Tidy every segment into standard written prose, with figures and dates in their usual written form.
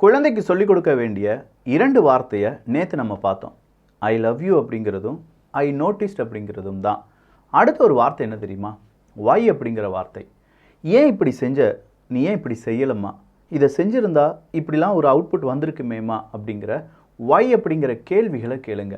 குழந்தைக்கு சொல்லிக் கொடுக்க வேண்டிய 2 வார்த்தையை நேற்று நம்ம பார்த்தோம். ஐ லவ் யூ அப்படிங்கிறதும் ஐ நோட்டிஸ்ட் அப்படிங்கிறதும் தான். அடுத்த ஒரு வார்த்தை என்ன தெரியுமா? ஒய் அப்படிங்கிற வார்த்தை. ஏன் இப்படி செஞ்ச, நீ ஏன் இப்படி செய்யலம்மா, இதை செஞ்சுருந்தா இப்படிலாம் ஒரு அவுட்புட் வந்திருக்குமேம்மா அப்படிங்கிற ஒய் அப்படிங்கிற கேள்விகளை கேளுங்க.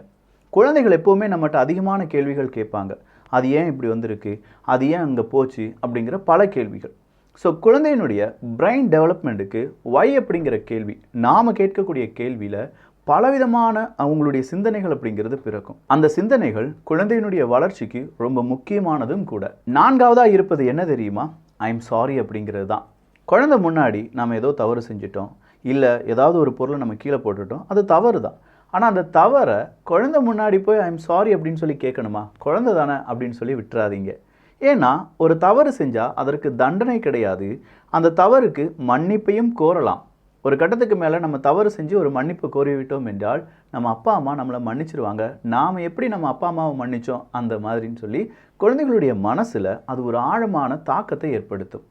குழந்தைகள் எப்போவுமே நம்மகிட்ட அதிகமான கேள்விகள் கேட்பாங்க. அது ஏன் இப்படி வந்திருக்கு, அது ஏன் அங்கே போச்சு அப்படிங்கிற பல கேள்விகள். ஸோ குழந்தையினுடைய பிரெயின் டெவலப்மெண்ட்டுக்கு ஒய் அப்படிங்கிற கேள்வி, நாம் கேட்கக்கூடிய கேள்வியில் பலவிதமான அவங்களுடைய சிந்தனைகள் அப்படிங்கிறது பிறக்கும். அந்த சிந்தனைகள் குழந்தையினுடைய வளர்ச்சிக்கு ரொம்ப முக்கியமானதும் கூட. 4வதாக இருப்பது என்ன தெரியுமா? ஐ எம் சாரி அப்படிங்கிறது தான். குழந்தை முன்னாடி நாம் ஏதோ தவறு செஞ்சிட்டோம், இல்லை ஏதாவது ஒரு பொருளை நம்ம கீழே போட்டுட்டோம், அது தவறு தான். ஆனால் அந்த தவறை குழந்தை முன்னாடி போய் ஐ எம் சாரி அப்படின்னு சொல்லி கேட்கணுமா? குழந்தை தானே அப்படின்னு சொல்லி விட்டுறாதீங்க. ஏன்னா ஒரு தவறு செஞ்சால் அதற்கு தண்டனை கிடையாது, அந்த தவறுக்கு மன்னிப்பையும் கோரலாம். ஒரு கட்டத்துக்கு மேலே நம்ம தவறு செஞ்சு ஒரு மன்னிப்பு கோரிவிட்டோம் என்றால் நம்ம அப்பா அம்மா நம்மளை மன்னிச்சிருவாங்க. நாம் எப்படி நம்ம அப்பா அம்மாவை மன்னித்தோம் அந்த மாதிரின்னு சொல்லி குழந்தைகளுடைய மனசில் அது ஒரு ஆழமான தாக்கத்தை ஏற்படுத்தும்.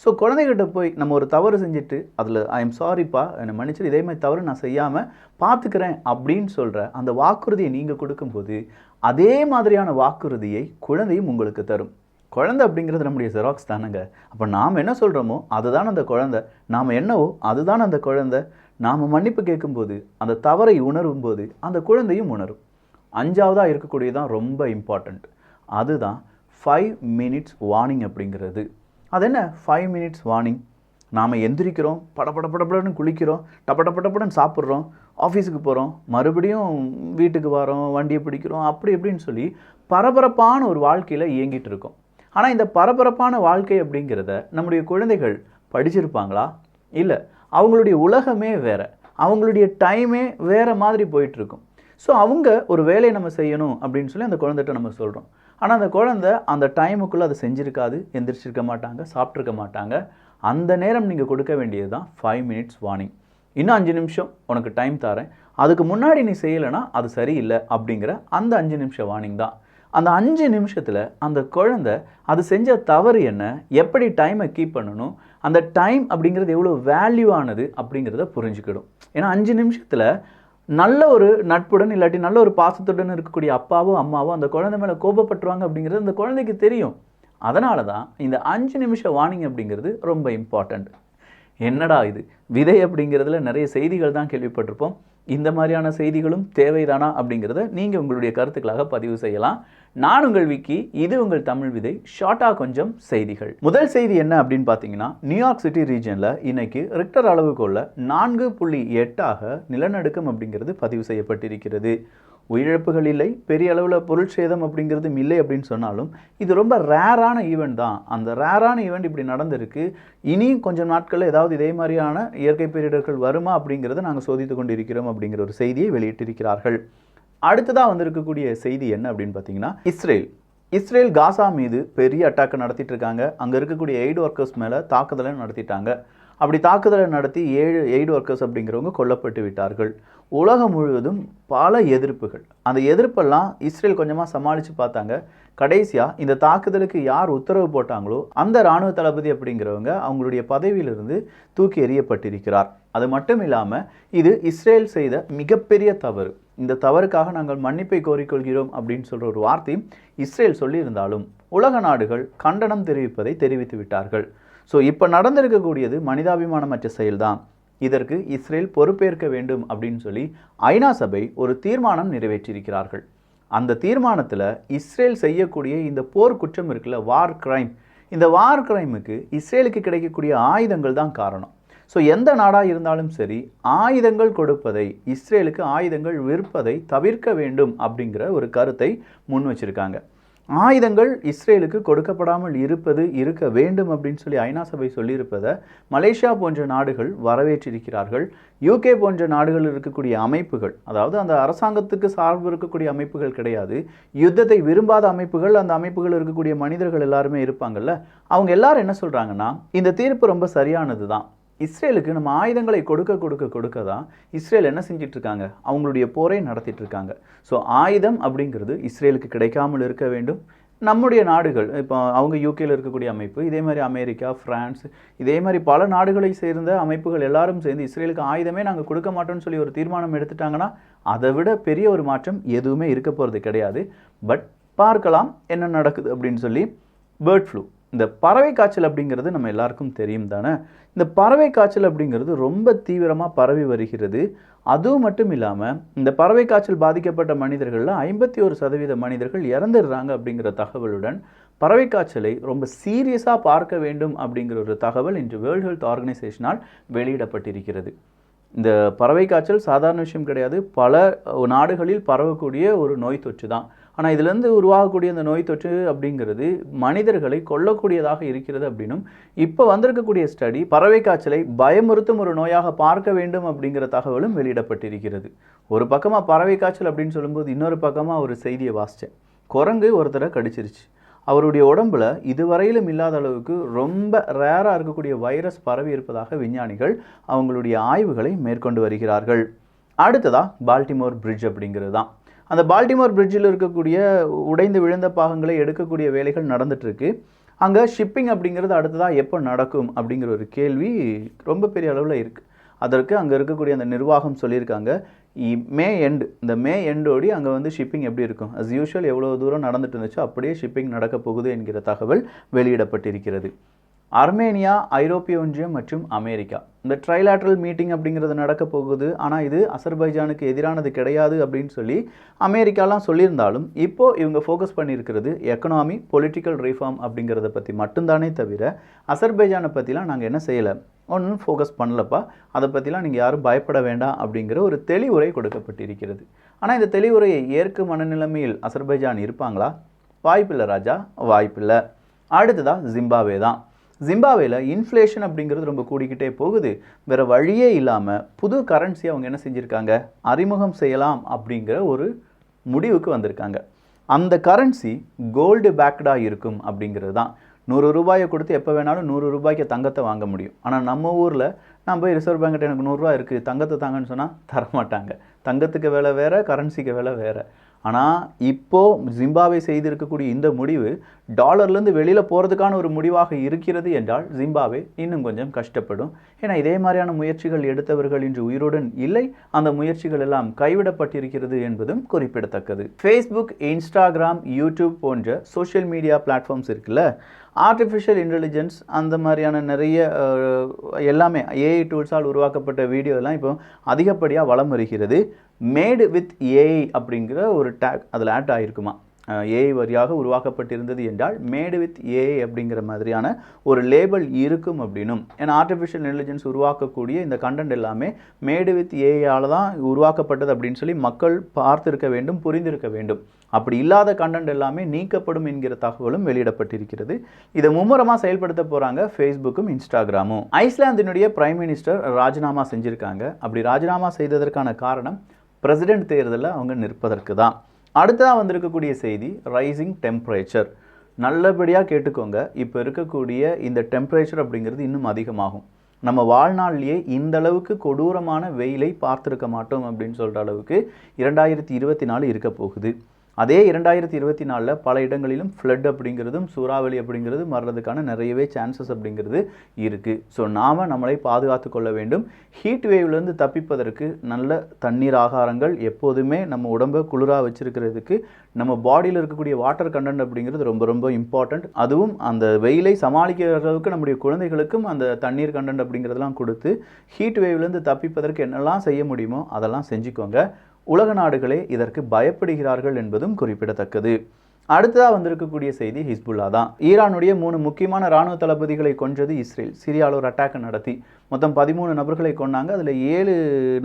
ஸோ குழந்தைகிட்ட போய் நம்ம ஒரு தவறு செஞ்சுட்டு அதில் ஐ எம் சாரிப்பா, என்னை மன்னிச்சிட்டு, இதே மாதிரி தவறு நான் செய்யாமல் பார்த்துக்கிறேன் அப்படின்னு சொல்கிற அந்த வாக்குறுதியை நீங்கள் கொடுக்கும்போது அதே மாதிரியான வாக்குறுதியை குழந்தையும் உங்களுக்கு தரும். குழந்தை அப்படிங்கிறது நம்முடைய ஜெராக்ஸ் தானேங்க. அப்போ நாம் என்ன சொல்கிறோமோ அதுதான் அந்த குழந்தை, நாம் என்னவோ அதுதான் அந்த குழந்தை. நாம் மன்னிப்பு கேட்கும்போது, அந்த தவறை உணரும் போது அந்த குழந்தையும் உணரும். 5வதாக இருக்கக்கூடியதான் ரொம்ப இம்பார்ட்டண்ட். அதுதான் 5 மினிட்ஸ் வார்னிங் அப்படிங்கிறது. அது என்ன 5 மினிட்ஸ் வார்னிங்? நாம் எந்திரிக்கிறோம், படப்படன்னு குளிக்கிறோம், டப்படப்படன்னு சாப்பிட்றோம், ஆஃபீஸுக்கு போகிறோம், மறுபடியும் வீட்டுக்கு வரோம், வண்டியை பிடிக்கிறோம், அப்படி இப்படின்னு சொல்லி பரபரப்பான ஒரு வாழ்க்கையில் இயங்கிட்டு இருக்கோம். ஆனால் இந்த பரபரப்பான வாழ்க்கை அப்படிங்கிறத நம்முடைய குழந்தைகள் படிச்சிருப்பாங்களா? இல்லை, அவங்களுடைய உலகமே வேறு, அவங்களுடைய டைமே வேறு மாதிரி போயிட்டுருக்கும். ஸோ அவங்க ஒரு வேலையை நம்ம செய்யணும் அப்படின்னு சொல்லி அந்த குழந்தைகிட்ட நம்ம சொல்கிறோம். ஆனால் அந்த குழந்தை அந்த டைமுக்குள்ளே அதை செஞ்சுருக்காது, எந்திரிச்சிருக்க மாட்டாங்க, சாப்பிட்ருக்க மாட்டாங்க. அந்த நேரம் நீங்கள் கொடுக்க வேண்டியது தான் 5 மினிட்ஸ் வார்னிங். இன்னும் 5 நிமிஷம் உனக்கு டைம் தரேன், அதுக்கு முன்னாடி நீ செய்யலைன்னா அது சரியில்லை அப்படிங்கிற அந்த 5 நிமிஷம் வார்னிங் தான். அந்த 5 நிமிஷத்தில் அந்த குழந்தை அது செஞ்ச தவறு என்ன, எப்படி டைமை கீப் பண்ணணும், அந்த டைம் அப்படிங்கிறது எவ்வளோ வேல்யூவானது அப்படிங்கிறத புரிஞ்சுக்கிடும். ஏன்னா 5 நிமிஷத்தில் நல்ல ஒரு நட்புடன் இல்லாட்டி நல்ல ஒரு பாசத்துடன் இருக்கக்கூடிய அப்பாவோ அம்மாவோ அந்த குழந்தை மேலே கோபப்பட்டுருவாங்க அப்படிங்கிறது அந்த குழந்தைக்கு தெரியும். அதனால தான் இந்த 5 நிமிஷம் வார்னிங் அப்படிங்கிறது ரொம்ப இம்பார்ட்டண்ட். என்னடா இது விதை அப்படிங்கிறதுல நிறைய செய்திகள் தான் கேள்விப்பட்டிருப்போம். இந்த மாதிரியான செய்திகளும் தேவைதானா அப்படிங்கிறத நீங்கள் உங்களுடைய கருத்துக்களாக பதிவு செய்யலாம். நான் உங்கள் விக்கி, இது உங்கள் தமிழ் விதை. ஷார்ட்டாக கொஞ்சம் செய்திகள். முதல் செய்தி என்ன அப்படின்னு பார்த்தீங்கன்னா, நியூயார்க் சிட்டி ரீஜனில் இன்னைக்கு ரிக்டர் அளவுகோல்ல 4.8 நிலநடுக்கம் அப்படிங்கிறது பதிவு செய்யப்பட்டிருக்கிறது. உயிரிழப்புகள் இல்லை, பெரிய அளவில் பொருள் சேதம் அப்படிங்கிறதும் இல்லை அப்படின்னு சொன்னாலும் இது ரொம்ப ரேரான ஈவெண்ட் தான். அந்த ரேரான ஈவெண்ட் இப்படி நடந்திருக்கு. இனி கொஞ்சம் நாட்களில் ஏதாவது இதே மாதிரியான இயற்கை பேரிடர்கள் வருமா அப்படிங்கிறத நாங்கள் சோதித்து கொண்டு இருக்கிறோம் அப்படிங்கிற ஒரு செய்தியை வெளியிட்டிருக்கிறார்கள். அடுத்ததாக வந்திருக்கக்கூடிய செய்தி என்ன அப்படின்னு பார்த்தீங்கன்னா, இஸ்ரேல் காசா மீது பெரிய அட்டாக்கை நடத்திட்டு இருக்காங்க. அங்கே இருக்கக்கூடிய எய்டு ஒர்க்கர்ஸ் மேலே தாக்குதலை நடத்திட்டாங்க. அப்படி தாக்குதலை நடத்தி 7 எய்டு ஒர்க்கர்ஸ் அப்படிங்கிறவங்க கொல்லப்பட்டு விட்டார்கள். உலகம் முழுவதும் பல எதிர்ப்புகள். அந்த எதிர்ப்பெல்லாம் இஸ்ரேல் கொஞ்சமாக சமாளித்து பார்த்தாங்க. கடைசியாக இந்த தாக்குதலுக்கு யார் உத்தரவு போட்டாங்களோ அந்த இராணுவ தளபதி அப்படிங்கிறவங்க அவங்களுடைய பதவியிலிருந்து தூக்கி எறியப்பட்டிருக்கிறார். அது மட்டும் இல்லாமல் இது இஸ்ரேல் செய்த மிகப்பெரிய தவறு. இந்த தவறுக்காக நாங்கள் மன்னிப்பை கோரிக்கொள்கிறோம் அப்படின்னு சொல்கிற ஒரு வார்த்தையும் இஸ்ரேல் சொல்லியிருந்தாலும் உலக நாடுகள் கண்டனம் தெரிவித்து விட்டார்கள். ஸோ இப்போ நடந்திருக்கக்கூடியது மனிதாபிமானமற்ற செயல்தான். இதற்கு இஸ்ரேல் பொறுப்பேற்க வேண்டும் அப்படின்னு சொல்லி ஐநா சபை ஒரு தீர்மானம் நிறைவேற்றியிருக்கிறார்கள். அந்த தீர்மானத்தில் இஸ்ரேல் செய்யக்கூடிய இந்த போர் குற்றம் இருக்குல்ல, வார் கிரைம், இந்த வார் கிரைமுக்கு இஸ்ரேலுக்கு கிடைக்கக்கூடிய ஆயுதங்கள் தான் காரணம். ஸோ எந்த நாடாக இருந்தாலும் சரி, ஆயுதங்கள் கொடுப்பதை, இஸ்ரேலுக்கு ஆயுதங்கள் விற்பதை தவிர்க்க வேண்டும் அப்படிங்கிற ஒரு கருத்தை முன் வச்சிருக்காங்க. ஆயுதங்கள் இஸ்ரேலுக்கு கொடுக்கப்படாமல் இருக்க வேண்டும் அப்படின்னு சொல்லி ஐநா சபை சொல்லியிருப்பதை மலேசியா போன்ற நாடுகள் வரவேற்றிருக்கிறார்கள். யூகே போன்ற நாடுகள் இருக்கக்கூடிய அமைப்புகள், அதாவது அந்த அரசாங்கத்துக்கு சார்பு இருக்கக்கூடிய அமைப்புகள் கிடையாது, யுத்தத்தை விரும்பாத அமைப்புகள், அந்த அமைப்புகள் இருக்கக்கூடிய மனிதர்கள் எல்லாருமே இருப்பாங்கல்ல, அவங்க எல்லாரும் என்ன சொல்கிறாங்கன்னா, இந்த தீர்ப்பு ரொம்ப சரியானது தான். இஸ்ரேலுக்கு நம்ம ஆயுதங்களை கொடுக்க தான் இஸ்ரேல் என்ன செஞ்சிட்டு இருக்காங்க, அவங்களுடைய போரை நடத்திட்டு இருக்காங்க. ஸோ ஆயுதம் அப்படிங்கிறது இஸ்ரேலுக்கு கிடைக்காமல் இருக்க வேண்டும். நம்முடைய நாடுகள் இப்போ அவங்க யூகேல இருக்கக்கூடிய அமைப்பு, இதே மாதிரி அமெரிக்கா, பிரான்ஸ், இதே மாதிரி பல நாடுகளை சேர்ந்த அமைப்புகள் எல்லாரும் சேர்ந்து இஸ்ரேலுக்கு ஆயுதமே நாங்கள் கொடுக்க மாட்டோம்னு சொல்லி ஒரு தீர்மானம் எடுத்துட்டாங்கன்னா அதை விட பெரிய ஒரு மாற்றம் எதுவுமே இருக்க போகிறது கிடையாது. பட் பார்க்கலாம் என்ன நடக்குது அப்படின்னு சொல்லி. பேர்ட் ஃப்ளூ, இந்த பறவை காய்ச்சல் அப்படிங்கிறது நம்ம எல்லாருக்கும் தெரியும் தானே. இந்த பறவை காய்ச்சல் அப்படிங்கிறது ரொம்ப தீவிரமாக பரவி வருகிறது. அதுவும் மட்டும் இல்லாமல் இந்த பறவை காய்ச்சல் பாதிக்கப்பட்ட மனிதர்களில் 51% மனிதர்கள் இறந்துடுறாங்க அப்படிங்கிற தகவலுடன் பறவை காய்ச்சலை ரொம்ப சீரியஸாக பார்க்க வேண்டும் அப்படிங்கிற ஒரு தகவல் இன்று வேர்ல்டு ஹெல்த் ஆர்கனைசேஷனால் வெளியிடப்பட்டிருக்கிறது. இந்த பறவை காய்ச்சல் சாதாரண விஷயம் கிடையாது. பல நாடுகளில் பரவக்கூடிய ஒரு நோய் தொற்று தான். ஆனால் இதிலிருந்து உருவாகக்கூடிய இந்த நோய் தொற்று அப்படிங்கிறது மனிதர்களை கொல்லக்கூடியதாக இருக்கிறது அப்படின்னும் இப்போ வந்திருக்கக்கூடிய ஸ்டடி பறவை காய்ச்சலை பயமுறுத்தும் ஒரு நோயாக பார்க்க வேண்டும் அப்படிங்கிற தகவலும் வெளியிடப்பட்டிருக்கிறது. ஒரு பக்கமாக பறவை காய்ச்சல் அப்படின்னு சொல்லும்போது இன்னொரு பக்கமாக ஒரு செய்தியை வாசித்தேன். குரங்கு ஒருத்தரை கடிச்சிருச்சு. அவருடைய உடம்புல இதுவரையிலும் இல்லாத அளவுக்கு ரொம்ப ரேராக இருக்கக்கூடிய வைரஸ் பரவி இருப்பதாக விஞ்ஞானிகள் அவங்களுடைய ஆய்வுகளை மேற்கொண்டு வருகிறார்கள். அடுத்ததாக பால்டிமோர் பிரிட்ஜ் அப்படிங்கிறது தான். அந்த பால்டிமோர் பிரிட்ஜில் இருக்கக்கூடிய உடைந்து விழுந்த பாகங்களை எடுக்கக்கூடிய வேலைகள் நடந்துகிட்ருக்கு. அங்கே ஷிப்பிங் அப்படிங்கிறது அடுத்ததாக எப்போ நடக்கும் அப்படிங்கிற ஒரு கேள்வி ரொம்ப பெரிய அளவில் இருக்குது. அதற்கு அங்கே இருக்கக்கூடிய அந்த நிர்வாகம் சொல்லியிருக்காங்க, மே எண்டு, இந்த மே எண்டோடி அங்கே வந்து ஷிப்பிங் எப்படி இருக்கும், அஸ் யூஷுவல் எவ்வளோ தூரம் நடந்துட்டு இருந்துச்சோ அப்படியே ஷிப்பிங் நடக்க போகுது என்கிற தகவல் வெளியிடப்பட்டிருக்கிறது. அர்மேனியா, ஐரோப்பிய ஒன்றியம் மற்றும் அமெரிக்கா இந்த ட்ரைலாட்ரல் மீட்டிங் அப்படிங்கிறது நடக்க போகுது. ஆனால் இது அசர்பைஜானுக்கு எதிரானது கிடையாது அப்படின்னு சொல்லி அமெரிக்காலாம் சொல்லியிருந்தாலும் இப்போது இவங்க ஃபோக்கஸ் பண்ணியிருக்கிறது எக்கனாமி, பொலிட்டிக்கல் ரிஃபார்ம் அப்படிங்கிறத பற்றி மட்டும்தானே தவிர அசர்பைஜானை பற்றிலாம் நாங்கள் என்ன செய்யலை, ஒன்றும் ஃபோக்கஸ் பண்ணலப்பா, அதை பற்றிலாம் நீங்கள் யாரும் பயப்பட வேண்டாம் அப்படிங்கிற ஒரு தெளிவுரை கொடுக்கப்பட்டிருக்கிறது. ஆனால் இந்த தெளிவுரையை ஏற்கும் மனநிலைமையில் அசர்பைஜான் இருப்பாங்களா? வாய்ப்பில்லை ராஜா, வாய்ப்பில்லை. அடுத்ததாக ஜிம்பாப்வே தான். ஜிம்பாப்வேல இன்ஃப்ளேஷன் அப்படிங்கிறது ரொம்ப கூடிக்கிட்டே போகுது. வேறு வழியே இல்லாமல் புது கரன்சி அவங்க என்ன செஞ்சுருக்காங்க, அறிமுகம் செய்யலாம் அப்படிங்கிற ஒரு முடிவுக்கு வந்திருக்காங்க. அந்த கரன்சி கோல்டு பேக்டாக இருக்கும் அப்படிங்கிறது தான். 100 ரூபாயை கொடுத்து எப்போ வேணாலும் 100 ரூபாய்க்கு தங்கத்தை வாங்க முடியும். ஆனால் நம்ம ஊரில் நான் போய் ரிசர்வ் பேங்கிட்ட எனக்கு 100 ரூபா இருக்குது தங்கத்தை தாங்கன்னு சொன்னால் தரமாட்டாங்க. தங்கத்துக்கு விலை வேறு, கரன்சிக்கு விலை வேறு. ஆனால் இப்போது ஜிம்பாப்வே செய்திருக்கக்கூடிய இந்த முடிவு டாலர்லேருந்து வெளியில் போகிறதுக்கான ஒரு முடிவாக இருக்கிறது என்றால் ஜிம்பாப்வே இன்னும் கொஞ்சம் கஷ்டப்படும். ஏன்னா இதே மாதிரியான முயற்சிகள் எடுத்தவர்கள் இன்று உயிருடன் இல்லை. அந்த முயற்சிகள் எல்லாம் கைவிடப்பட்டிருக்கிறது என்பதும் குறிப்பிடத்தக்கது. ஃபேஸ்புக், இன்ஸ்டாகிராம், யூடியூப் போன்ற சோஷியல் மீடியா பிளாட்ஃபார்ம்ஸ் இருக்குல்ல, ஆர்டிஃபிஷியல் இன்டெலிஜென்ஸ் அந்த மாதிரியான நிறைய எல்லாமே ஏஐ டூல்ஸால் உருவாக்கப்பட்ட வீடியோலாம் இப்போ அதிகப்படியாக வலம் வருகிறது. மேடு வித் ஏஐ அப்படிங்கிற ஒரு டேக் அதில் ஆட் ஆகிருக்குமா. ஏஐ வழியாக உருவாக்கப்பட்டிருந்தது என்றால் மேடு வித் ஏஐ அப்படிங்கிற மாதிரியான ஒரு லேபிள் இருக்கும் அப்படின்னும். ஏன்னா ஆர்டிஃபிஷியல் இன்டெலிஜென்ஸ் உருவாக்கக்கூடிய இந்த கண்டென்ட் எல்லாமே மேடு வித் ஏஐயால் தான் உருவாக்கப்பட்டது அப்படின்னு சொல்லி மக்கள் பார்த்திருக்க வேண்டும், புரிந்திருக்க வேண்டும். அப்படி இல்லாத கண்டென்ட் எல்லாமே நீக்கப்படும் என்கிற தகவலும் வெளியிடப்பட்டிருக்கிறது. இதை மும்முரமாக செயல்படுத்த போகிறாங்க ஃபேஸ்புக்கும் இன்ஸ்டாகிராமும். ஐஸ்லாந்தினுடைய பிரைம் மினிஸ்டர் ராஜினாமா செஞ்சுருக்காங்க. அப்படி ராஜினாமா செய்ததற்கான காரணம் பிரசிடென்ட் தேர்தலில் அவங்க நிற்பதற்கு தான். அடுத்ததாக வந்திருக்கக்கூடிய செய்தி ரைசிங் டெம்பரேச்சர். நல்லபடியாக கேட்டுக்கோங்க, இப்போ இருக்கக்கூடிய இந்த டெம்பரேச்சர் அப்படிங்கிறது இன்னும் அதிகமாகும். நம்ம வாழ்நாள்லேயே இந்த அளவுக்கு கொடூரமான வெயிலை பார்த்துருக்க மாட்டோம் அப்படின்னு சொல்கிற அளவுக்கு 2024 இருக்க போகுது. அதே 2024 பல இடங்களிலும் ஃப்ளட் அப்படிங்கிறதும் சூறாவளி அப்படிங்கிறதும் வர்றதுக்கான நிறையவே சான்சஸ் அப்படிங்கிறது இருக்குது. ஸோ நாம் நம்மளை பாதுகாத்து கொள்ள வேண்டும். ஹீட் வேவ்லேருந்து தப்பிப்பதற்கு நல்ல தண்ணீர் ஆகாரங்கள் எப்போதுமே நம்ம உடம்பை குளிராக வச்சுருக்கிறதுக்கு நம்ம பாடியில் இருக்கக்கூடிய வாட்டர் கண்டென்ட் அப்படிங்கிறது ரொம்ப ரொம்ப இம்பார்ட்டண்ட். அதுவும் அந்த வெயிலை சமாளிக்கிற அளவுக்கு நம்முடைய குழந்தைகளுக்கும் அந்த தண்ணீர் கண்டென்ட் அப்படிங்கிறதெல்லாம் கொடுத்து ஹீட் வேவ்லேருந்து தப்பிப்பதற்கு என்னெல்லாம் செய்ய முடியுமோ அதெல்லாம் செஞ்சுக்கோங்க. உலக நாடுகளே இதற்கு பயப்படுகிறார்கள் என்பதும் குறிப்பிடத்தக்கது. அடுத்ததாக வந்திருக்கக்கூடிய செய்தி ஹிஸ்புல்லா தான். ஈரானுடைய 3 முக்கியமான இராணுவ தளபதிகளை கொன்றது இஸ்ரேல். சிரியாவில் ஒரு அட்டாக் நடத்தி மொத்தம் 13 நபர்களை கொன்னாங்க. அதில் 7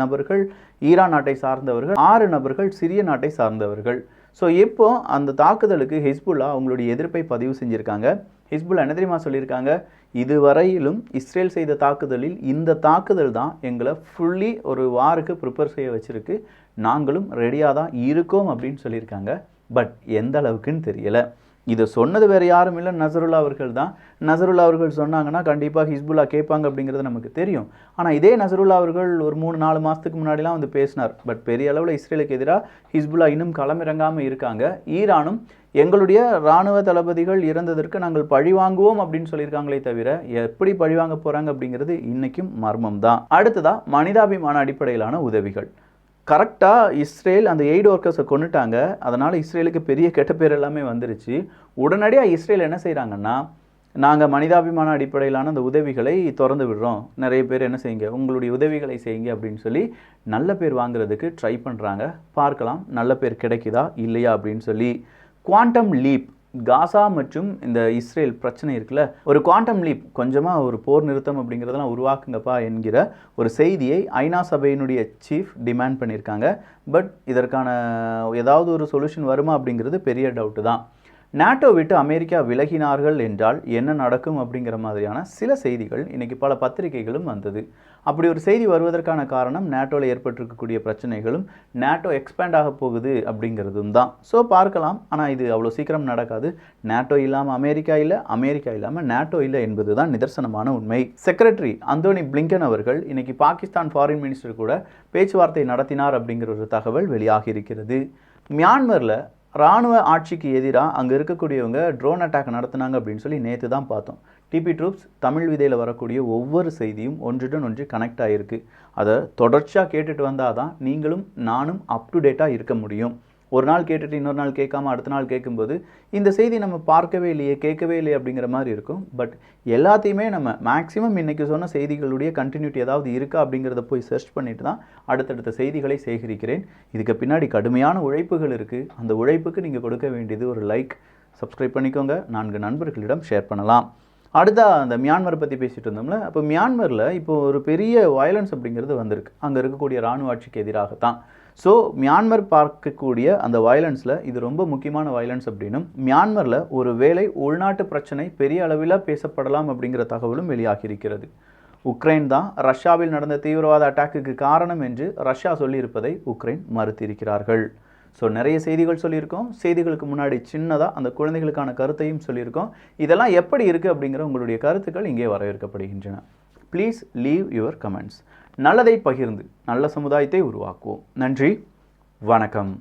நபர்கள் ஈரான் நாட்டை சார்ந்தவர்கள், 6 நபர்கள் சிரிய நாட்டை சார்ந்தவர்கள். ஸோ இப்போ அந்த தாக்குதலுக்கு ஹிஸ்புல்லா அவங்களுடைய எதிர்ப்பை பதிவு செஞ்சுருக்காங்க. ஹிஸ்புல்லா என்ன தெரியுமா சொல்லியிருக்காங்க, இதுவரையிலும் இஸ்ரேல் செய்த தாக்குதலில் இந்த தாக்குதல் தான் எங்களை ஃபுல்லி ஒரு வாருக்கு ப்ரிப்பேர் செய்ய வச்சுருக்கு, நாங்களும் ரெடியாக தான் இருக்கோம் அப்படின்னு சொல்லியிருக்காங்க. பட் எந்த அளவுக்குன்னு தெரியலை. இதை சொன்னது வேறு யாரும் இல்லை, நசருல்லா அவர்கள் தான். நசருல்லா அவர்கள் சொன்னாங்கன்னா கண்டிப்பாக ஹிஸ்புல்லா கேட்பாங்க அப்படிங்கிறது நமக்கு தெரியும். ஆனால் இதே நசருல்லா அவர்கள் ஒரு 3-4 மாதத்துக்கு முன்னாடிலாம் வந்து பேசினார். பட் பெரிய அளவில் இஸ்ரேலுக்கு எதிராக ஹிஸ்புல்லா இன்னும் களமிறங்காமல் இருக்காங்க. ஈரானும் எங்களுடைய இராணுவ தளபதிகள் இறந்ததற்கு நாங்கள் பழி வாங்குவோம் அப்படின்னு சொல்லியிருக்காங்களே தவிர எப்படி பழி வாங்க போகிறாங்க அப்படிங்கிறது இன்றைக்கும் மர்மம் தான். அடுத்ததாக மனிதாபிமான அடிப்படையிலான உதவிகள். கரெக்டாக இஸ்ரேல் அந்த எய்டு ஒர்க்கர்ஸை கொண்டுட்டாங்க. அதனால் இஸ்ரேலுக்கு பெரிய கெட்ட பேர் எல்லாமே வந்துருச்சு. உடனடியாக இஸ்ரேல் என்ன செய்கிறாங்கன்னா, நாங்கள் மனிதாபிமான அடிப்படையிலான அந்த உதவிகளை திறந்து விடுறோம், நிறைய பேர் என்ன செய்யுங்க, உங்களுடைய உதவிகளை செய்யுங்க அப்படின்னு சொல்லி நல்ல பேர் வாங்குறதுக்கு ட்ரை பண்ணுறாங்க. பார்க்கலாம் நல்ல பேர் கிடைக்குதா இல்லையா அப்படின்னு சொல்லி. குவாண்டம் லீப், காசா மற்றும் இந்த இஸ்ரேல் பிரச்சனை இருக்குல்ல, ஒரு குவாண்டம் லீப், கொஞ்சமாக ஒரு போர் நிறுத்தம் அப்படிங்கிறதெல்லாம் உருவாக்குங்கப்பா என்கிற ஒரு செய்தியை ஐநா சபையினுடைய சீஃப் டிமாண்ட் பண்ணியிருக்காங்க. பட் இதற்கான ஏதாவது ஒரு சொல்யூஷன் வருமா அப்படிங்கிறது பெரிய டவுட்டு தான். நேட்டோ விட்டு அமெரிக்கா விலகினார்கள் என்றால் என்ன நடக்கும் அப்படிங்கிற மாதிரியான சில செய்திகள் இன்றைக்கி பல பத்திரிகைகளும் வந்தது. அப்படி ஒரு செய்தி வருவதற்கான காரணம் நேட்டோவில் ஏற்பட்டிருக்கக்கூடிய பிரச்சனைகளும் நேட்டோ எக்ஸ்பேண்ட் ஆக போகுது அப்படிங்கிறதும் தான். ஸோ பார்க்கலாம். ஆனால் இது அவ்வளோ சீக்கிரம் நடக்காது. நேட்டோ இல்லாமல் அமெரிக்கா இல்லை, அமெரிக்கா இல்லாமல் நேட்டோ இல்லை என்பது தான் நிதர்சனமான உண்மை. செக்ரட்டரி அந்தோனி பிளிங்கன் அவர்கள் இன்னைக்கு பாகிஸ்தான் ஃபாரின் மினிஸ்டர் கூட பேச்சுவார்த்தை நடத்தினார் அப்படிங்கிற ஒரு தகவல் வெளியாகி இருக்கிறது. மியான்மரில் இராணுவ ஆட்சிக்கு எதிராக அங்கே இருக்கக்கூடியவங்க ட்ரோன் அட்டாக் நடத்தினாங்க அப்படின்னு சொல்லி நேற்று தான் பார்த்தோம். டிபி ட்ரூப்ஸ் தமிழ் விதையில் வரக்கூடிய ஒவ்வொரு செய்தியும் ஒன்றுடன் ஒன்று கனெக்ட் ஆகிருக்கு. அதை தொடர்ச்சியாக கேட்டுட்டு வந்தால் தான் நீங்களும் நானும் அப் டு டேட்டாக இருக்க முடியும். ஒரு நாள் கேட்டுட்டு இன்னொரு நாள் கேட்காம அடுத்த நாள் கேட்கும்போது இந்த செய்தி நம்ம பார்க்கவே இல்லையே, கேட்கவே இல்லையே அப்படிங்கிற மாதிரி இருக்கும். பட் எல்லாத்தையுமே நம்ம மேக்ஸிமம் இன்றைக்கி சொன்ன செய்திகளுடைய கண்டினியூட்டி ஏதாவது இருக்கா அப்படிங்கிறத போய் சர்ச் பண்ணிட்டு தான் அடுத்தடுத்த செய்திகளை சேகரிக்கிறேன். இதுக்கு பின்னாடி கடுமையான உழைப்புகள் இருக்குது. அந்த உழைப்புக்கு நீங்கள் கொடுக்க வேண்டியது ஒரு லைக், சப்ஸ்கிரைப் பண்ணிக்கோங்க, 4 நண்பர்களிடம் ஷேர் பண்ணலாம். அடுத்த அந்த மியான்மரை பற்றி பேசிகிட்டு இருந்தோம்ல, அப்போ மியான்மரில் இப்போ ஒரு பெரிய வயலன்ஸ் அப்படிங்கிறது வந்திருக்கு. அங்கே இருக்கக்கூடிய இராணுவ ஆட்சிக்கு எதிராகத்தான். ஸோ மியான்மர் பார்க்கக்கூடிய அந்த வயலன்ஸில் இது ரொம்ப முக்கியமான வயலன்ஸ் அப்படின்னும், மியான்மரில் ஒரு வேளை உள்நாட்டு பிரச்சனை பெரிய அளவில் பேசப்படலாம் அப்படிங்கிற தகவலும் வெளியாகியிருக்கிறது. உக்ரைன் தான் ரஷ்யாவில் நடந்த தீவிரவாத அட்டாக்குக்கு காரணம் என்று ரஷ்யா சொல்லியிருப்பதை உக்ரைன் மறுத்திருக்கிறார்கள். ஸோ நிறைய செய்திகள் சொல்லியிருக்கோம். செய்திகளுக்கு முன்னாடி சின்னதாக அந்த குழந்தைகளுக்கான கருத்தையும் சொல்லியிருக்கோம். இதெல்லாம் எப்படி இருக்குது அப்படிங்கிற உங்களுடைய கருத்துக்கள் இங்கே வரவேற்கப்படுகின்றன. Please leave your comments. நல்லதை பகிர்ந்து நல்ல சமுதாயத்தை உருவாக்குவோம். நன்றி, வணக்கம்.